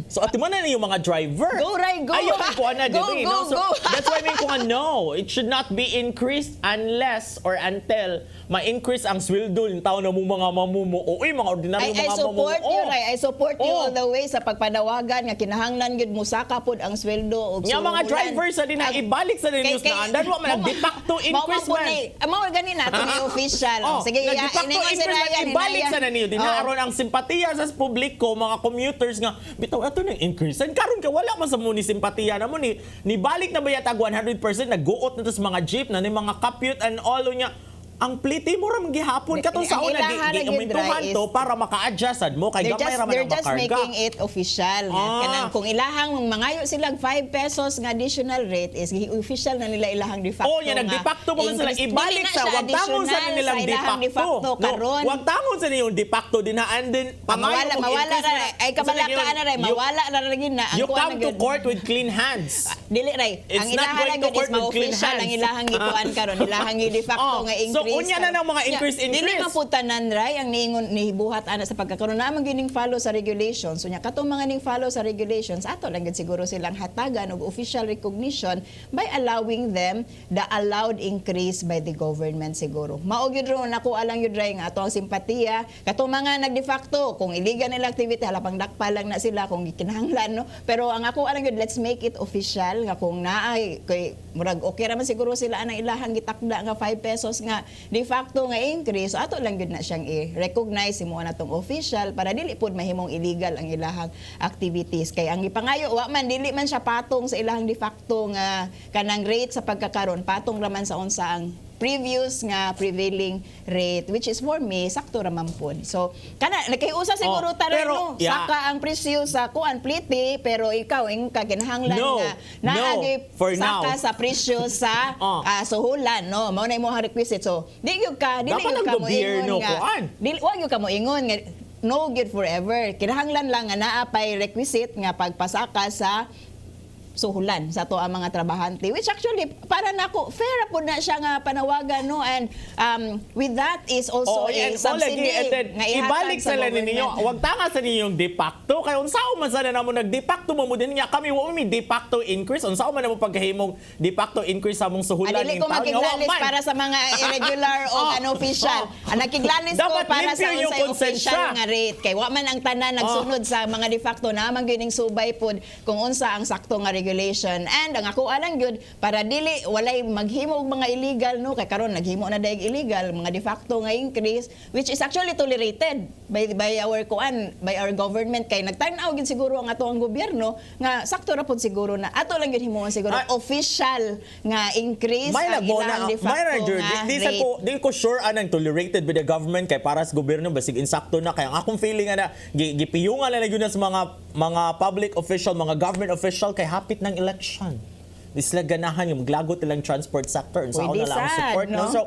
So at man na yung mga driver. Go, Ray, go. Ayaw ang kuha na Go, dito. go, So, go. that's why I mean kuha no. It should not be increased unless or until ma-increase ang sweldo ng tao na mo mga mamumo. O mga ordinaryo I mga support mamumo. you, Ray. I support you all the way sa pagpanawagan nga kinahanglan gyud musaka pod ang sweldo og Nga mga drivers sa din na ibalik sa news na andan wa man de facto increase man. Mao gani nato ni official. Sige, de facto iningon increase sila man ibalik sa niyo. Din Oh. aron ang simpatiya sa publiko, mga commuters nga bitaw ato nang increase. Karon ka wala man sa mo ni simpatiya na mo ni balik na ba yatag 100% nagguot na to sa mga jeep na ni mga commute and all nya. Ang pliti mo ram gihapon katong sa una di umintuhan to para maka-adjust mo kay gamay ra man they're ang just makarga. making it official. Kanang kung ilahang mangayo silang 5 pesos nga additional rate is official na nila ilahang de facto. Oh, yan nag-de facto mo sila ibalik sa wag tangon sa nilang de facto. Karon Wag tangon sa nilang de facto din na and then mawala na ay kabalaka na ray mawala na rin na you come to court with clean hands. Dili ray It's ang not ilahang going to gyud is court with clean ma-official ang hands. ilahang gikuan karon ilahang de facto nga increase. So unya na ng mga increase. Dili maputanan ray ang niingon nibuhat ana sa pagkakaroon namang gining follow sa regulations. Unya katong mga ning follow sa regulations ato lang gid siguro silang hatagan og official recognition by allowing them the allowed increase by the government siguro. Mao gyud ron nako alang gyud ray nga ato ang simpatiya katong mga nag de facto kung illegal nila activity halapang dakpa lang na sila kung gikinahanglan, no, pero ang ako alang gyud let's make it official nga kung naay kay murag okay ra man siguro sila anang ilahang gitakda nga 5 pesos nga de facto nga increase, ato lang gyud na siyang i-recognize imo na tong official para dili pud mahimong illegal ang ilahang activities. Kay ang ipangayo wa man dili man siya patong sa ilahang de facto nga kanang rate sa pagkakaron, patong raman sa unsa ang previous nga prevailing rate, which is for me sakto ra man pod. So kana nakiusa siguro ta rin, no, saka ang presyo sa kuan pliti pero ikaw ing kaginahanglan nga naagi saka sa presyo sa suhulan, no, mao na imong requisite. So dili gyud ka mo ingon nga dili wa gyud ka mo ingon nga no good forever. Kinahanglan lang nga naa pay requisite nga pagpasaka sa suhulan sa to ang mga trabahante, which actually para nako fair po na siya nga panawagan, no, and with that is also a subsidy nga ibalik sa government. ninyo, wag tanga sa ninyong de facto kay unsao man sana namo nag de facto mo din niya kami wa mi de facto increase unsao man namo pagkahimong de facto increase sa mong suhulan Adili ko makiglanis para sa mga irregular o unofficial. Nakiglanis ko Dapat para sa limpyo yung unsay konsensya. official nga rate. Kay wa man ang tanan nagsunod sa mga de facto na man gyud subay pod kung unsa ang sakto nga regulation. And ang ako alang gyud para dili walay maghimo og mga illegal, no, kay karon naghimo na daig illegal mga de facto nga increase, which is actually tolerated by our government. Kay nagtan-aw gyud siguro ang ato ang gobyerno nga sakto ra pod siguro na ato lang gyud himuon siguro official nga increase may ang ilang de facto nga rate. Di ko sure anang tolerated by the government kay para sa gobyerno basig insakto na kay ang akong feeling ana gipiyungan na gyud sa mga public official, mga government official kay hapit ng election. Di sila ganahan yung maglagot nilang transport sector. Sa Pwede na lang ang sad, support. No? no? So,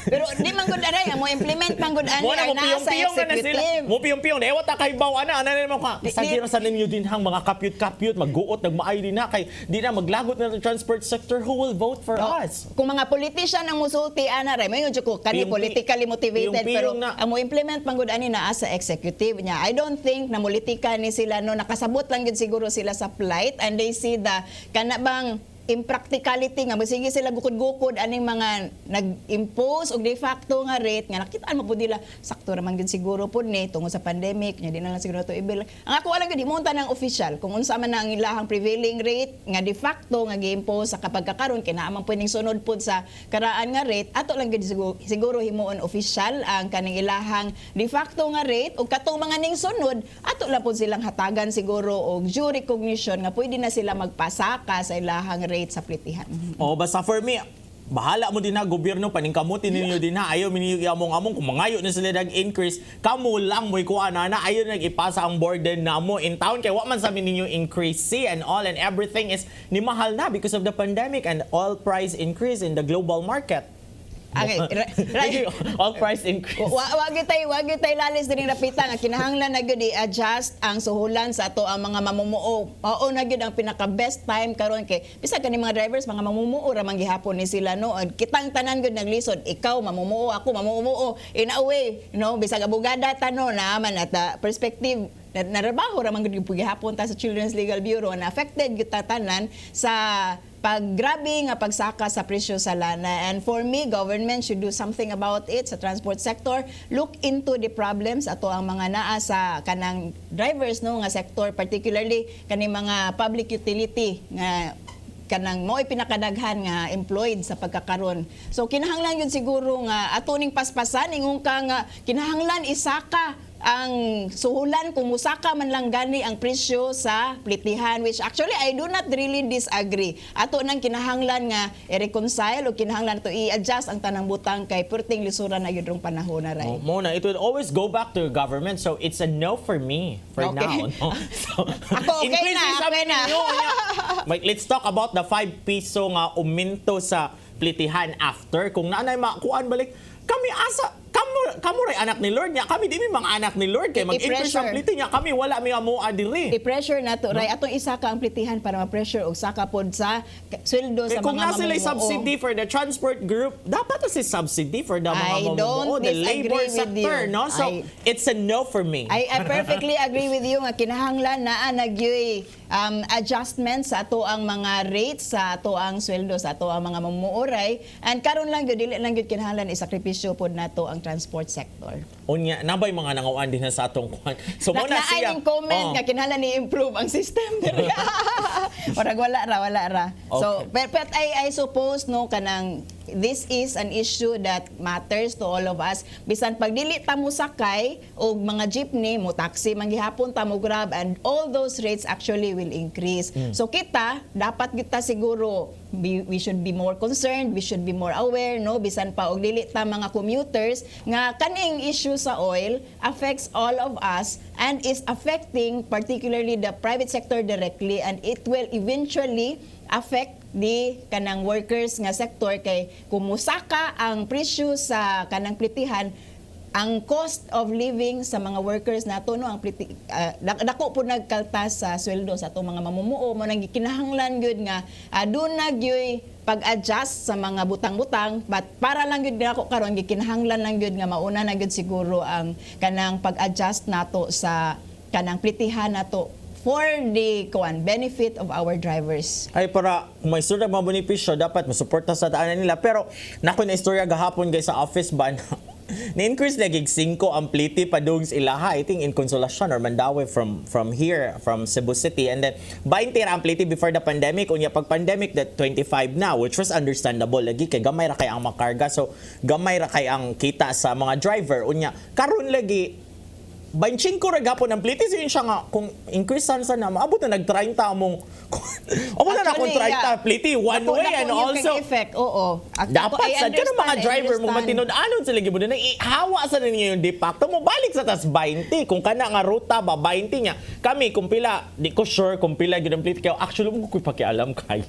Pero di man gud aray mo implement man gud ani Muna, ang nasa executive. Mo piyong-piyong. Ewa ta kay baw ana naman ka. Sagira sa ninyo din hang mga kapyut-kapyut magguot nagmaay din na kay di na maglagot na ng transport sector. Who will vote for us? Kung mga politician ang musulti ana ray mayo jud ko kani politically motivated pero ang mo implement man gud ani na sa executive niya. I don't think na politika ni sila, no, nakasabot lang gud siguro sila sa plight and they see the kana bang impracticality nga basige sila gukod-gukod aning mga nag-impose og de facto nga rate nga nakitaan mo pud nila sakto ra man gyud siguro pud ni tungod sa pandemic nya di na lang siguro to ibil. Ang ako alang gyud imunta ng official kung unsa man ang ilahang prevailing rate nga de facto nga gi-impose sa kapag kakaron kay naa man pwedeng sunod pud sa karaan nga rate ato lang gyud siguro himuon official ang kaning ilahang de facto nga rate ug katong mga ning sunod ato lang pud silang hatagan siguro og due recognition nga pwede na sila magpasaka sa ilahang rate sa plitihan. Oh, basta for me, bahala mo din na gobyerno paningkamutin ninyo din na ayaw miniyog among kung mangayo na sila nag-increase kamo lang mo'y kuha na ayaw nag-ipasa ang burden na mo in town kaya wa man sa ninyo increase and all and everything is ni mahal na because of the pandemic and oil price increase in the global market. Okay, All price increase. Wag tay lalis diri napita nga kinahanglan na gyud i-adjust ang suhulan sa ato ang mga mamumuo. Mao na gyud ang pinaka best time karon kay bisag kani mga drivers mga mamumuo ra man gihapon ni sila, no. Kitang tanan gyud naglisod, ikaw mamumuo, ako mamumuo. In a way, no, bisag abogada tano na man at perspective narabaho ra man gyud gihapon ta sa Children's Legal Bureau na affected gyud ta tanan sa paggrabe nga pagsaka sa presyo sa lana. And for me, government should do something about it sa transport sector. Look into the problems ato ang mga naa sa kanang drivers, no, nga sector, particularly kani mga public utility nga kanang mo'y pinakadaghan nga employed sa pagkakaron. So kinahanglan yun siguro nga ato ning paspasan ingon ka nga kinahanglan isaka ang suhulan kung musaka man lang gani ang presyo sa plitihan, which actually I do not really disagree. Ato nang kinahanglan nga i-reconcile o kinahanglan to i-adjust ang tanang butang kay perting lisura na yun rong panahon na ray. Mona, it will always go back to government, so it's a no for me for now. No? So, ako okay na. Wait, let's talk about the 5 piso nga uminto sa plitihan after. Kung naanay makuan balik, kami asa kamo ray anak ni Lord niya, kami di mi mga anak ni Lord kay mag-increase ang pliti niya, kami wala mi amoa diri. I-pressure nato ray atong isa ka ang plitihan para ma-pressure og saka pod sa sweldo sa mga kung nasa mamumuo. subsidy for the transport group, dapat si subsidy for the mga mamumuo, the labor sector, no? So it's a no for me. I perfectly agree with you nga kinahanglan na nagyoy adjustment sa ato ang mga rates, sa ato ang sweldo, sa ato ang mga mamumuo ray, and karon lang gyud dili lang gyud kinahanglan isakripisyo pod nato ang transport sector. Unya nabay mga nangawan din sa atong kuan. So muna siya comment nga kinahanglan ni-improve ang system diri. Orag wala ra. Okay. So but I suppose, no, kanang this is an issue that matters to all of us. Bisan pag dili ta mo sakay og mga jeepney mo taxi man gihapon ta mo Grab, and all those rates actually will increase. So kita dapat kita siguro we should be more concerned, we should be more aware, no, bisan pa og dili ta mga commuters nga kaning issue sa oil affects all of us and is affecting particularly the private sector directly, and it will eventually affect di kanang workers nga sector kay kumusaka ang presyo sa kanang plitihan ang cost of living sa mga workers nato no ang dako po nagkaltas sa sweldo sa atong mga mamumuo mo nang gikinahanglan gyud nga aduna na gyoy pag-adjust sa mga butang-butang but para lang gyud nako karon gikinahanglan lang gyud nga mauna na gyud siguro ang kanang pag-adjust nato sa kanang plitihan nato for the benefit of our drivers. Ay para kung may istorya mga benepisyo dapat masuporta sa daanan nila pero nako na istorya gahapon guys sa office ban ni-increase lagi 5 ang pliti padung sa ilaha I think in Consolacion or Mandaue from here from Cebu City and then 20 ra ang pliti before the pandemic unya pag pandemic that 25 na which was understandable lagi kay gamay ra kay ang makarga so gamay ra kay ang kita sa mga driver unya karon lagi 25 ra gapon ang pliti siya nga kung increase sa na maabot na nag-30 among amo na akong 30 pliti one way and also effect oo dapat sa kanang mga driver mo matinod-anon sila gid na ihawa sa ninyo yung de facto mo balik sa tas 20 kung kana nga ruta ba 20 nya kami kung pila di ko sure kung pila gyud ang pliti kay actually mo ko pakialam kay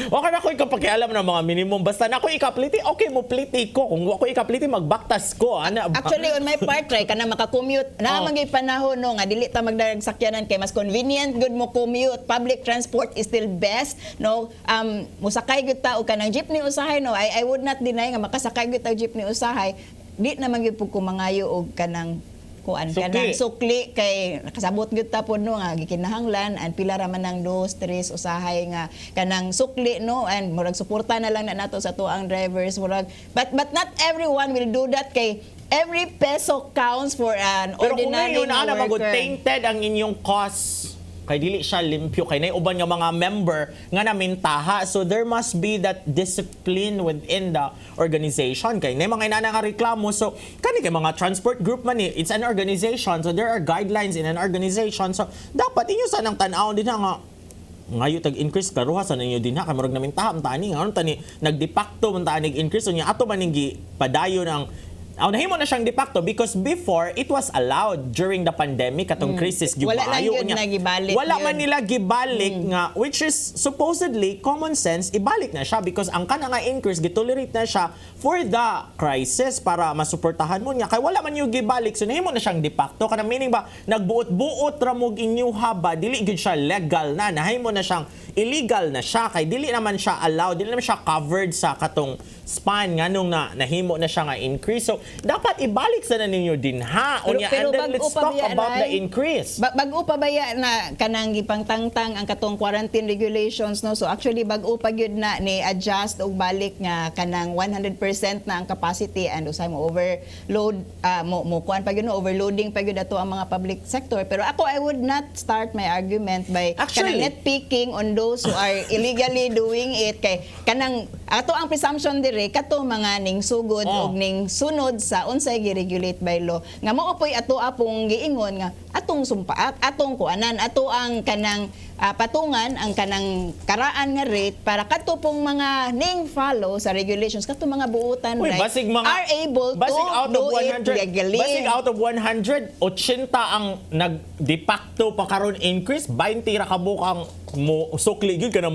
wa kana ko ikapakialam ng mga minimum basta na ko ikapliti okay mo pliti ko kung wa ko ikapliti magbaktas ko ana actually on my part try kana maka-commute na magay panahon no nga dili ta magdarag sakyanan kay mas convenient good mo commute public transport is still best no musakay gyud ta og kanang jeepney usahay no I would not deny nga makasakay gyud ta og jeepney usahay di na man gyud pug kumangayo og kanang kanang sukli kay nakasabot gyud ta pod no nga gikinahanglan and pila ra man ang 2-3 usahay nga kanang sukli no and murag suporta na lang na nato sa tuang drivers murag but not everyone will do that kay every peso counts for an ordinary pero kung ngayon worker. tainted ang inyong cost kay dili siya limpyo kay nay uban nga mga member nga namintaha so there must be that discipline within the organization kay nay mga inana nga reklamo so kani kay mga transport group man it's an organization so there are guidelines in an organization so dapat inyo sanang tan-aw din nga ngayo tag-increase karuha sa ninyo din ha kay murag namintaha man tani nga tani nagdepacto man tani increase unya ato man ning padayon ang nahimo na siyang de facto because before it was allowed during the pandemic katong crisis wala lang yun nagibalik wala man nila gibalik nga which is supposedly common sense ibalik na siya because ang kana nga increase gitolerate na siya for the crisis para masuportahan mo niya kay wala man yung gibalik so nahimo na siyang de facto kana meaning ba nagbuot-buot ra mo inyuha ba dili gid siya legal na nahimo na siyang illegal na siya kay dili naman siya allowed dili naman siya covered sa katong span nga nung nahimo na siya nga increase so dapat ibalik sa na ninyo din ha unya and then let's talk about the increase bag-o pa baya na kanang gipangtangtang ang katong quarantine regulations no so actually bag-o pa gyud na ni adjust og balik nga kanang 100% na ang capacity and usay mo overload mo kuan pa gyud no overloading pa gyud ato ang mga public sector pero ako I would not start my argument by kanang nitpicking on those who are illegally doing it kay kanang ato ang presumption dire kato mga ning sugod og ning sunod sa unsay gi-regulate by law nga mao poy ato apong giingon nga atong sumpa atong kuanan ato ang kanang patungan ang kanang karaan nga rate para kato pong mga ning follow sa regulations kato mga buutan right are able to do it legally basig out of 100 80 ang nag de facto pa karon increase 20 ra ka bukang mo sukli gyud kana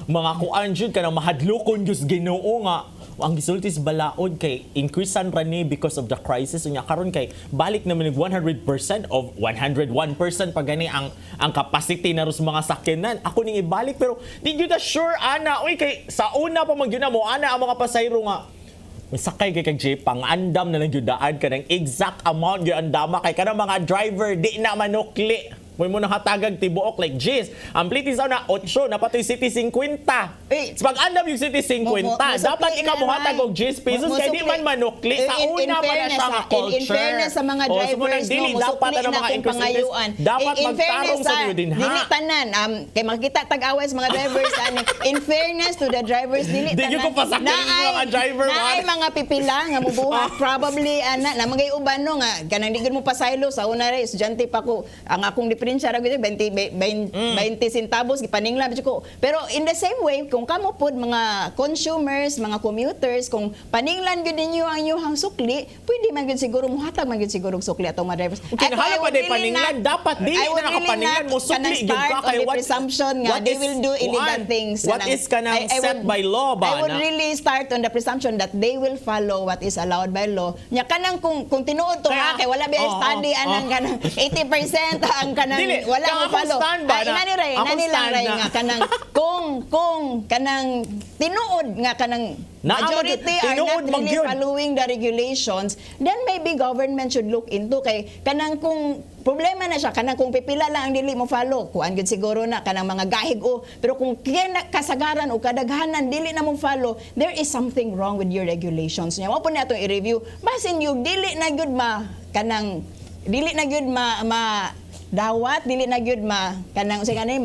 mga kuan gyud kana mahadlokon gyud Ginoo nga ang gisultis balaod kay increasean ra ni because of the crisis unya karon kay balik naman 100% of 101% pag gani ang capacity na ros mga sakyanan ako ning ibalik pero di gyud sure ana oy kay sa una pa man gyud na mo ana ang mga pasahero nga misakay kay kag jeep pang andam na lang gyud daan kanang exact amount gyud andama kay kanang mga driver di na manukli Moy mo nakatagag tibuok like jeez. Ang pliti sa na 8 na patoy city 50. So pag andam yung city 50, dapat ikaw mohatag og 10 pesos kay di man manukli sa una pa na siya nga culture. In fairness sa mga drivers no, dapat na mga pangayuan. Dapat magtarong sa niyo din ha. Dili tanan kay makita tag-away sa mga drivers ani. In fairness to the drivers dili tanan. Di ko pasakyan mga driver na ay mga pipila nga mubuhat probably ana na mga uban no nga kanang di gid mo pasaylo sa una ra estudyante pa ko ang akong diferensya ra gyud 20 centavos gipaningla ko. Pero in the same way kung kamo pod mga consumers, mga commuters, kung paninglan gyud ninyo ang inyong sukli, pwede man gyud siguro muhatag man gyud siguro sukli atong mga drivers. Kinahanglan pa din paninglan, dapat dili na nakapaninglan mo sukli gyud ka kay what presumption nga they will do illegal things. What is kanang set by law ba? I would really start on the presumption that they will follow what is allowed by law. Nya kanang kung tinuod to ha kay wala ba study anang kanang 80% ang kanang wala mo follow. Inani lang ray nga kanang kung kanang tinuod nga kanang majority are not really following the regulations, then maybe government should look into kay kanang kung problema na siya kanang kung pipila lang ang dili mo follow kuan gyud siguro na kanang mga gahig pero kung kasagaran o kadaghanan dili na mo follow, there is something wrong with your regulations. Nya mo po nato i-review basin yung dili na gyud kanang dili na gyud dawat dili na gyud kanang sa kanay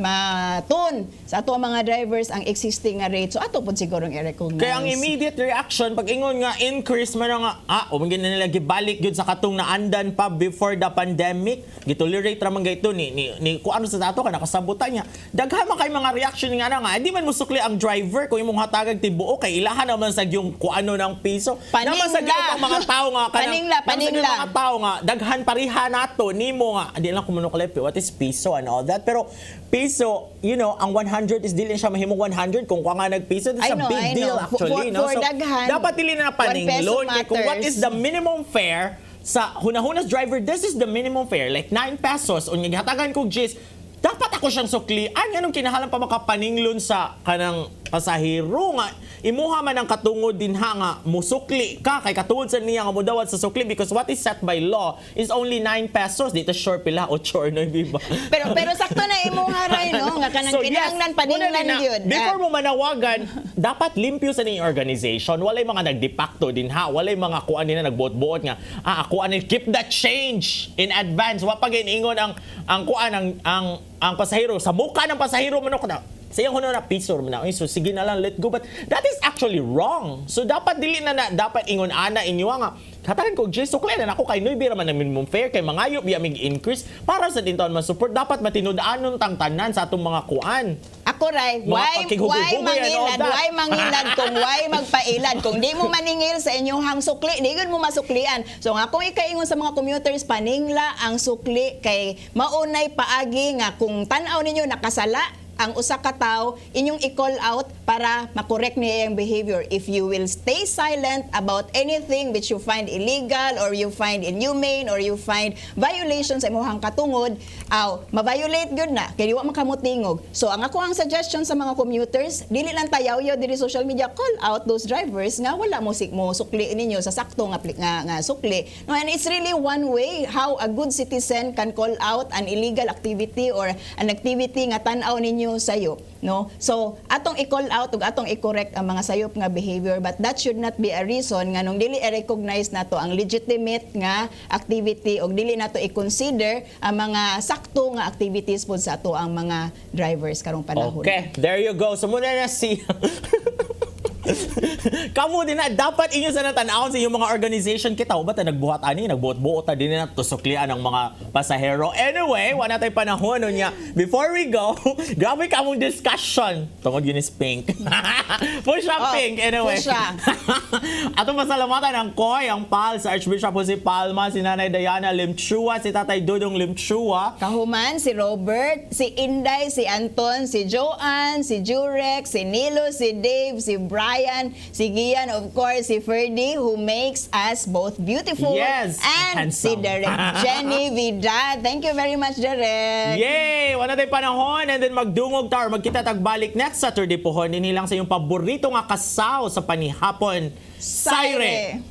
matun sa ato mga drivers ang existing nga rate. So ato pud siguro i-recognize. Kaya ang immediate reaction pag ingon nga increase man nga umangin na nila gibalik gyud sa katong naandan pa before the pandemic, gitolerate ra man gayto ni kung ano sa ato ka nakasabutan niya. Daghan man kay mga reaction nga na di man musukli ang driver kung imong hatagag tibuo kay ilahan naman sa yung kung ano ng piso. Naman sa gyud mga tao nga paningla mga tao nga daghan pariha nato nimo nga di lang kumuno kalep what is piso and all that, pero piso, you know, ang 100 is dili siya mahimong 100 kung nga nagpiso. It's a big deal actually. For so, daghan, dapat dili na paninglon. Kung what is the minimum fare sa hunahunas driver, this is the minimum fare. Like 9 pesos. O hatagan kong G's, dapat ako siyang suklian. Anong kinahalan pa makapaninglon sa kanang pasahero nga imuha man ang katungod din nga musukli ka kay katungod sa niya nga mudawat sa sukli because what is set by law is only 9 pesos dito sure pila o sure no biba. pero sakto na imuha ray no nga kanang kinahanglan paninglan gyud. Before mo manawagan, dapat limpyo sa ning organization. Walay mga nagdepacto din walay mga kuan din na nagbuot-buot nga ako ani keep that change in advance. Wa pa giningon ang kuan ang pasahero sa muka ng pasahero manok na sayang na piso na so sige na lang let go, but that is actually wrong. So dapat dili na dapat ingon ana inyo nga hatagan ko Jay sukli na ako kay noy bira man ang minimum fare kay mangayo biya mig increase para sa dinton man support dapat matinud-anon tang tanan sa atong mga kuan. Ako ray why mangilad kung why magpailad kung di mo maningil sa inyong sukli di gud mo masuklian. So nga kung ikaingon sa mga commuters paningla ang sukli kay maunay paagi nga kung tan-aw ninyo nakasala ang usa ka tawo inyong i-call out para makorek niya yung behavior. If you will stay silent about anything which you find illegal or you find inhumane or you find violations sa imong katungod, ma-violate gyud na kay di wa makamutingog. So ang ako ang suggestion sa mga commuters, dili lang tayaw-yaw diri social media, call out those drivers nga wala mo sukli ninyo sa sakto nga sukli. No, and it's really one way how a good citizen can call out an illegal activity or an activity nga tan-aw ninyo sayo, no? So atong i-call out ug atong i-correct ang mga sayop nga behavior, but that should not be a reason nga nung dili i-recognize nato ang legitimate nga activity ug dili nato i-consider ang mga sakto nga activities pod sa ato ang mga drivers karong panahon. Okay, there you go. So muna na si Kamu din na dapat inyo sa natanawon sa inyong mga organization kita o ba ta nagbuhat ani nagbuot-buot ta din na tusuklian ang mga pasahero. Anyway, wala tay panahon niya. Before we go, grabe ka mong discussion tungod yun is Pink. Push up Pink anyway. Atong pasalamatan ang Koy, ang PAL sa Archbishop Jose Palma, si Nanay Diana Limchua, si Tatay Dudong Limchua, Kahuman, si Robert, si Inday, si Anton, si Joanne, si Jurek, si Nilo, si Dave, si Brian, si Gian, of course, si Ferdy, who makes us both beautiful. Yes, and handsome. si Derek Jenny Vidal. Thank you very much, Derek. Yay! Wala tayong panahon and then magdungog ta or magkita tagbalik next Saturday pohon. Inilang sa iyong paborito nga kasaw sa panihapon. Saire!